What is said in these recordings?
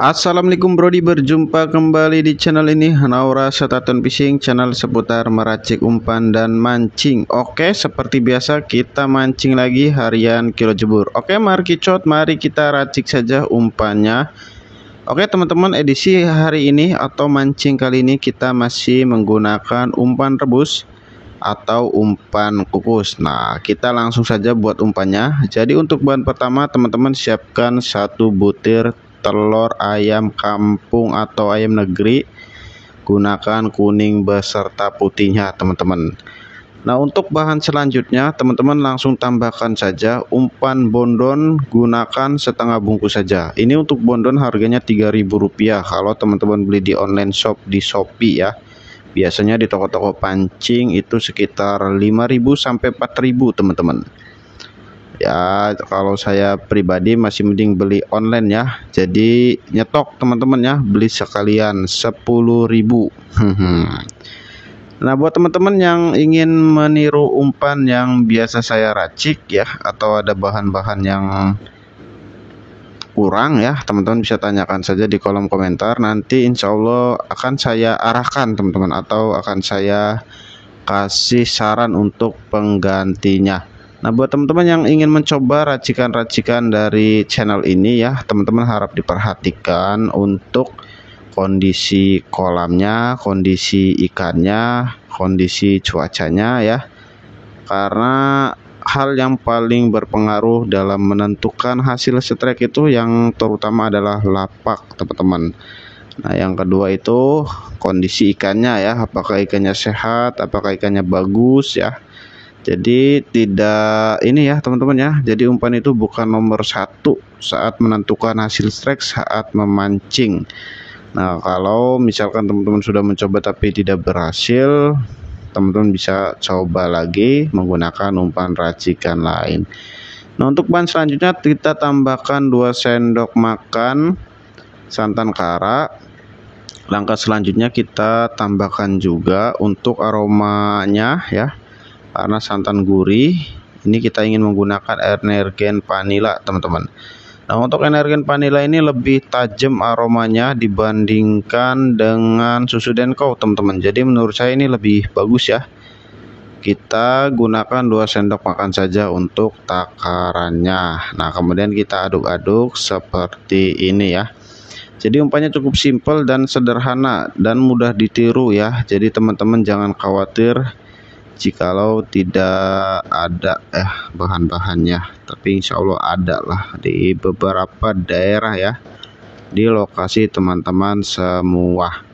Assalamualaikum Brodi, berjumpa kembali di channel ini Naura Setaton Fishing, channel seputar meracik umpan dan mancing. Oke, seperti biasa kita mancing lagi harian kilo jebur. Oke, mari kita racik saja umpannya. Oke teman-teman, edisi hari ini atau mancing kali ini kita masih menggunakan umpan rebus atau umpan kukus. Nah, kita langsung saja buat umpannya. Jadi untuk bahan pertama teman-teman siapkan 1 butir telur ayam kampung atau ayam negeri, gunakan kuning beserta putihnya teman-teman. Nah, untuk bahan selanjutnya teman-teman langsung tambahkan saja umpan bondon, gunakan setengah bungkus saja. Ini untuk bondon harganya Rp3.000 kalau teman-teman beli di online shop di Shopee ya. Biasanya di toko-toko pancing itu sekitar 5.000 sampai 4.000 teman-teman. Ya, kalau saya pribadi masih mending beli online ya. Jadi nyetok teman-teman ya, beli sekalian 10.000. Nah, buat teman-teman yang ingin meniru umpan yang biasa saya racik ya, atau ada bahan-bahan yang kurang ya, teman-teman bisa tanyakan saja di kolom komentar. Nanti insya Allah akan saya arahkan teman-teman, atau akan saya kasih saran untuk penggantinya. Nah, buat teman-teman yang ingin mencoba racikan-racikan dari channel ini ya, teman-teman harap diperhatikan untuk kondisi kolamnya, kondisi ikannya, kondisi cuacanya ya. Karena hal yang paling berpengaruh dalam menentukan hasil strike itu yang terutama adalah lapak teman-teman. Nah, yang kedua itu kondisi ikannya ya, apakah ikannya sehat, apakah ikannya bagus ya. Jadi tidak ini ya teman-teman ya. Jadi umpan itu bukan nomor 1 saat menentukan hasil strike saat memancing. Nah, kalau misalkan teman-teman sudah mencoba tapi tidak berhasil, teman-teman bisa coba lagi menggunakan umpan racikan lain. Nah, untuk bahan selanjutnya kita tambahkan 2 sendok makan santan kara. Langkah selanjutnya kita tambahkan juga untuk aromanya ya, karena santan gurih ini kita ingin menggunakan energen vanila teman-teman. Nah, untuk energen vanila ini lebih tajam aromanya dibandingkan dengan susu Denko teman-teman. Jadi menurut saya ini lebih bagus ya. Kita gunakan 2 sendok makan saja untuk takarannya. Nah, kemudian kita aduk-aduk seperti ini ya. Jadi umpannya cukup simpel dan sederhana dan mudah ditiru ya. Jadi teman-teman jangan khawatir jikalau tidak ada bahan-bahannya, tapi insya Allah ada lah di beberapa daerah ya, di lokasi teman-teman semua.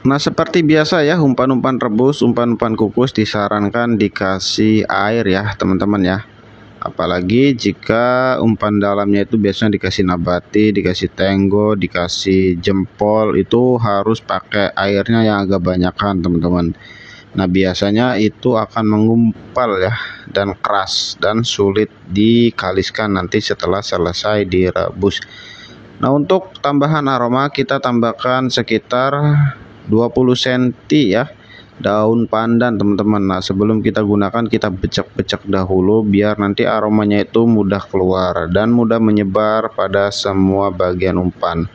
Nah, seperti biasa ya, umpan-umpan rebus, umpan-umpan kukus disarankan dikasih air ya teman-teman ya. Apalagi jika umpan dalamnya itu biasanya dikasih nabati, dikasih tenggo, dikasih jempol, itu harus pakai airnya yang agak banyakan teman-teman. Nah, biasanya itu akan mengumpal ya, dan keras dan sulit dikaliskan nanti setelah selesai direbus. Nah, untuk tambahan aroma kita tambahkan sekitar 20 cm ya daun pandan teman-teman. Nah, sebelum kita gunakan kita becek-becek dahulu biar nanti aromanya itu mudah keluar dan mudah menyebar pada semua bagian umpan.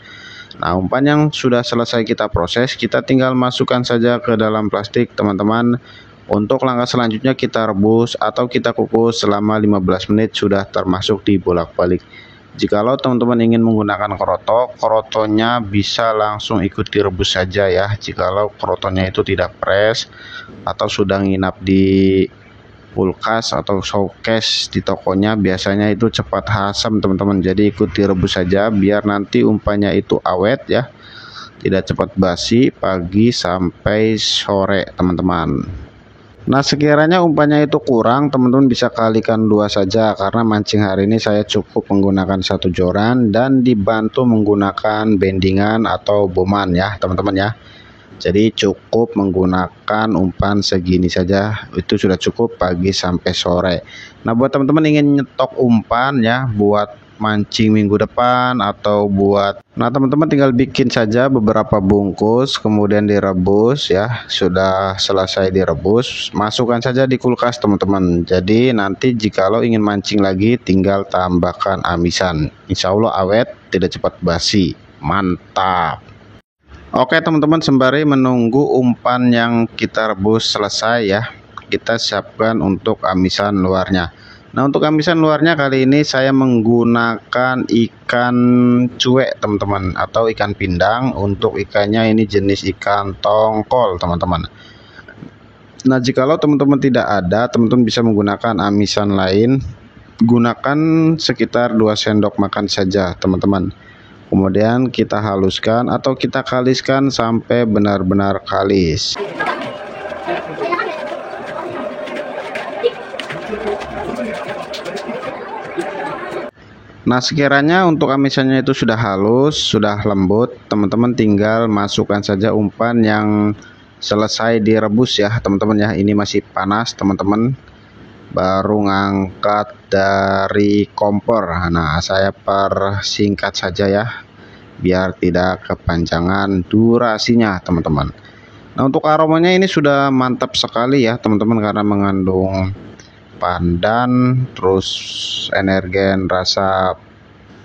Nah, umpan yang sudah selesai kita proses, kita tinggal masukkan saja ke dalam plastik teman-teman. Untuk langkah selanjutnya kita rebus atau kita kukus selama 15 menit sudah termasuk dibolak-balik. Jikalau teman-teman ingin menggunakan krotonya bisa langsung ikut direbus saja ya. Jikalau krotonya itu tidak fresh atau sudah nginap di kulkas atau showcase di tokonya, biasanya itu cepat hasam teman-teman. Jadi ikut direbus saja biar nanti umpannya itu awet ya, tidak cepat basi pagi sampai sore teman-teman. Nah, sekiranya umpannya itu kurang, teman-teman bisa kalikan 2 saja, karena mancing hari ini saya cukup menggunakan 1 joran dan dibantu menggunakan bendingan atau boman ya teman-teman ya. Jadi cukup menggunakan umpan segini saja, itu sudah cukup pagi sampai sore. Nah, buat teman-teman ingin nyetok umpan ya buat mancing minggu depan atau teman-teman tinggal bikin saja beberapa bungkus kemudian direbus ya. Sudah selesai direbus, masukkan saja di kulkas teman-teman. Jadi nanti jikalau ingin mancing lagi tinggal tambahkan amisan, insya Allah awet, tidak cepat basi. Mantap. Oke teman-teman, sembari menunggu umpan yang kita rebus selesai ya, kita siapkan untuk amisan luarnya. Nah, untuk amisan luarnya kali ini saya menggunakan ikan cuek teman-teman, atau ikan pindang. Untuk ikannya ini jenis ikan tongkol teman-teman. Nah, jikalau teman-teman tidak ada, teman-teman bisa menggunakan amisan lain. Gunakan sekitar 2 sendok makan saja teman-teman. Kemudian kita haluskan atau kita kaliskan sampai benar-benar kalis. Nah, sekiranya untuk amisannya itu sudah halus, sudah lembut, teman-teman tinggal masukkan saja umpan yang selesai direbus ya teman-teman ya. Ini masih panas teman-teman, baru ngangkat dari kompor. Nah, saya persingkat saja ya, biar tidak kepanjangan durasinya teman-teman. Nah, untuk aromanya ini sudah mantap sekali ya teman-teman, karena mengandung pandan, terus energen rasa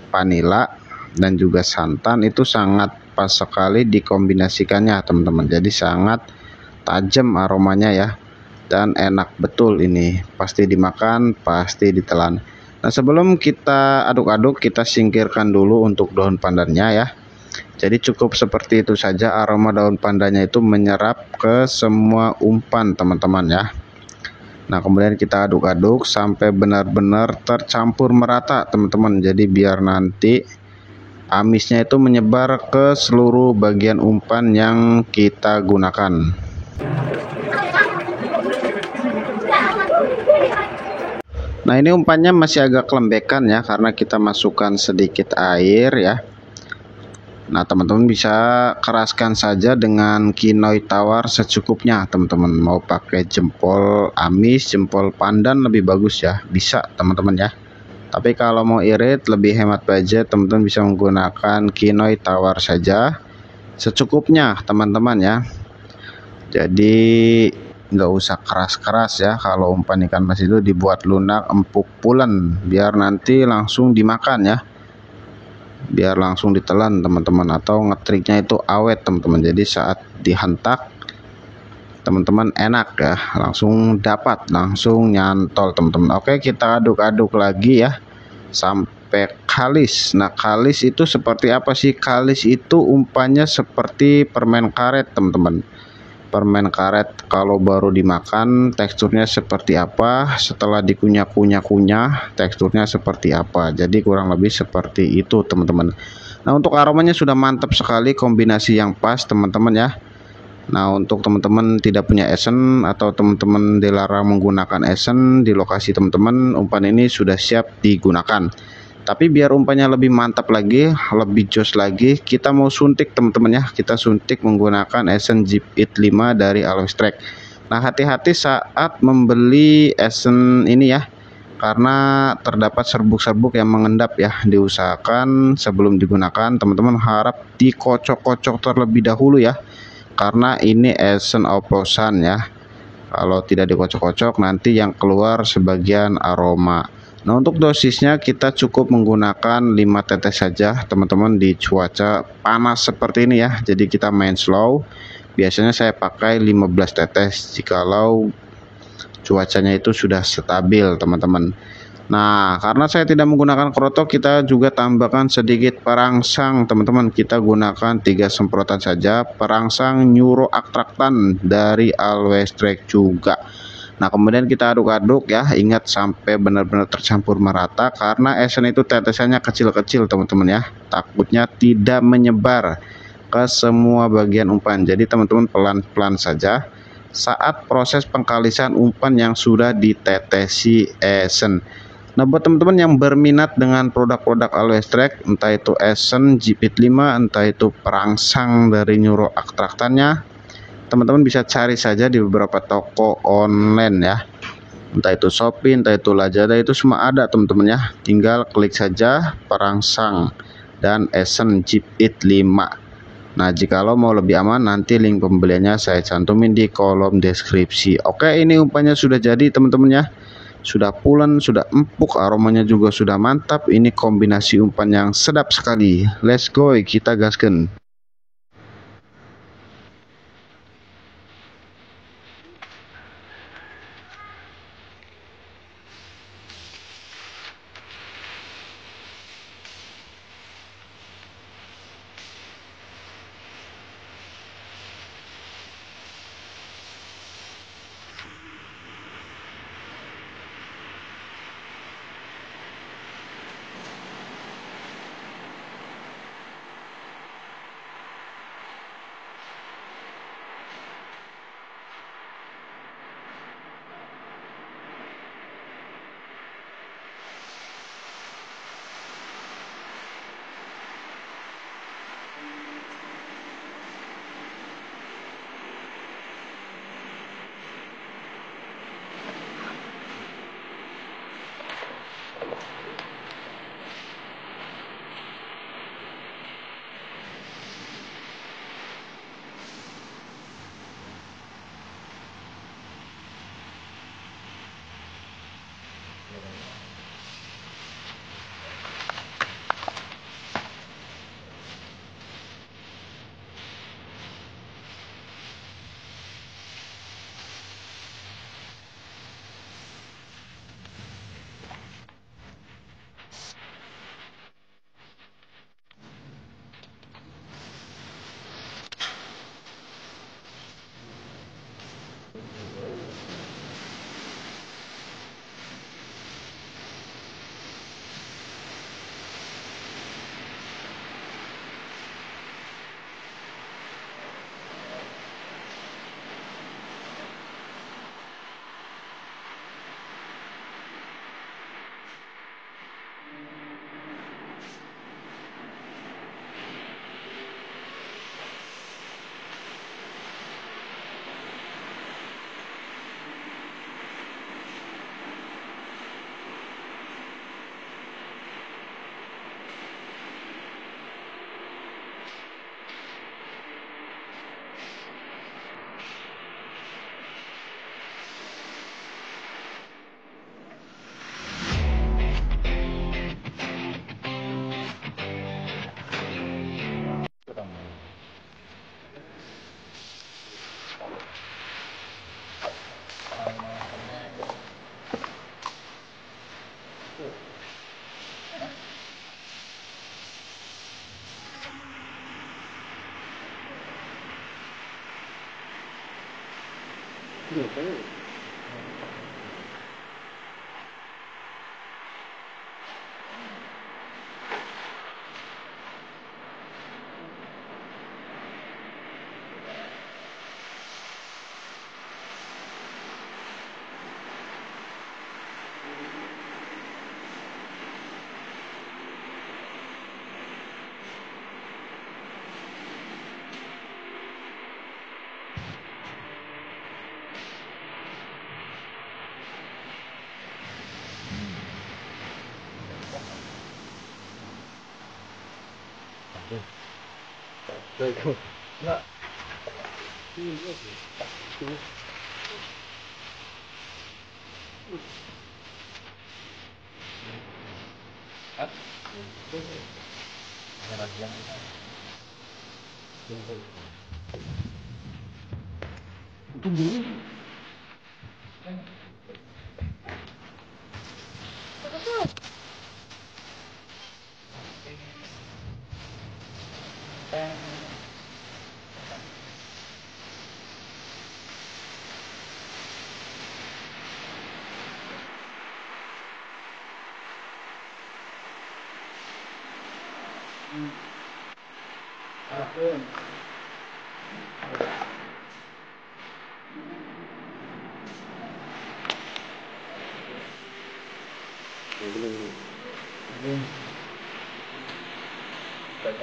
vanila dan juga santan. Itu sangat pas sekali dikombinasikannya teman-teman, jadi sangat tajam aromanya ya, dan enak betul. Ini pasti dimakan, pasti ditelan. Nah, sebelum kita aduk-aduk, kita singkirkan dulu untuk daun pandannya ya. Jadi cukup seperti itu saja, aroma daun pandannya itu menyerap ke semua umpan teman-teman ya. Nah, kemudian kita aduk-aduk sampai benar-benar tercampur merata teman-teman. Jadi biar nanti amisnya itu menyebar ke seluruh bagian umpan yang kita gunakan. Nah, ini umpannya masih agak kelembekan ya, karena kita masukkan sedikit air ya. Nah, teman-teman bisa keraskan saja dengan kinoi tawar secukupnya teman-teman. Mau pakai jempol amis, jempol pandan lebih bagus ya, bisa teman-teman ya. Tapi kalau mau irit lebih hemat budget, teman-teman bisa menggunakan kinoi tawar saja secukupnya teman-teman ya. Jadi nggak usah keras-keras ya. Kalau umpan ikan mas itu dibuat lunak, empuk pulen, biar nanti langsung dimakan ya, biar langsung ditelan teman-teman. Atau ngetriknya itu awet teman-teman, jadi saat dihentak teman-teman enak ya, langsung dapat, langsung nyantol teman-teman. Oke, kita aduk-aduk lagi ya sampai kalis. Nah, kalis itu seperti apa sih? Kalis itu umpannya seperti permen karet teman-teman. Permen karet kalau baru dimakan teksturnya seperti apa, setelah dikunyah-kunyah teksturnya seperti apa. Jadi kurang lebih seperti itu teman-teman. Nah, untuk aromanya sudah mantap sekali, kombinasi yang pas teman-teman ya. Nah, untuk teman-teman tidak punya esen atau teman-teman dilarang menggunakan esen di lokasi teman-teman, umpan ini sudah siap digunakan. Tapi biar umpannya lebih mantap lagi, lebih jos lagi, kita mau suntik teman-teman ya. Kita suntik menggunakan esen Jeep It 5 dari Always Track. Nah, hati-hati saat membeli esen ini ya, karena terdapat serbuk-serbuk yang mengendap ya. Diusahakan sebelum digunakan teman-teman harap dikocok-kocok terlebih dahulu ya, karena ini esen oplosan ya. Kalau tidak dikocok-kocok nanti yang keluar sebagian aroma. Nah, untuk dosisnya kita cukup menggunakan 5 tetes saja teman-teman di cuaca panas seperti ini ya. Jadi kita main slow. Biasanya saya pakai 15 tetes jikalau cuacanya itu sudah stabil teman-teman. Nah, karena saya tidak menggunakan krotok, kita juga tambahkan sedikit perangsang teman-teman. Kita gunakan 3 semprotan saja perangsang Neuro Attractant dari Always Track juga. Nah, kemudian kita aduk-aduk ya, ingat sampai benar-benar tercampur merata, karena esen itu tetesannya kecil-kecil teman-teman ya, takutnya tidak menyebar ke semua bagian umpan. Jadi teman-teman pelan-pelan saja saat proses pengkalisan umpan yang sudah ditetesi esen. Nah, buat teman-teman yang berminat dengan produk-produk Always Track, entah itu esen Jeep It 5, entah itu perangsang dari Neuro Attractant-nya, teman-teman bisa cari saja di beberapa toko online ya, entah itu Shopee, entah itu Lazada, itu semua ada teman-teman ya. Tinggal klik saja perangsang dan esen Jeep It 5. Nah, jikalau mau lebih aman, nanti link pembeliannya saya cantumin di kolom deskripsi. Oke, ini umpannya sudah jadi teman-teman ya, sudah pulen, sudah empuk, aromanya juga sudah mantap. Ini kombinasi umpan yang sedap sekali. Let's go, kita gaskan.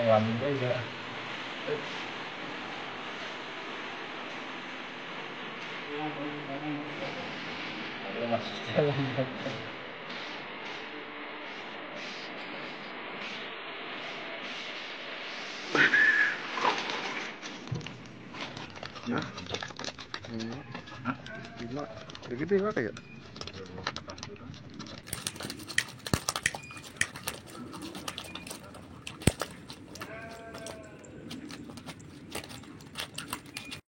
Ngalamin juga. Masih jalan. Gila, gede kayak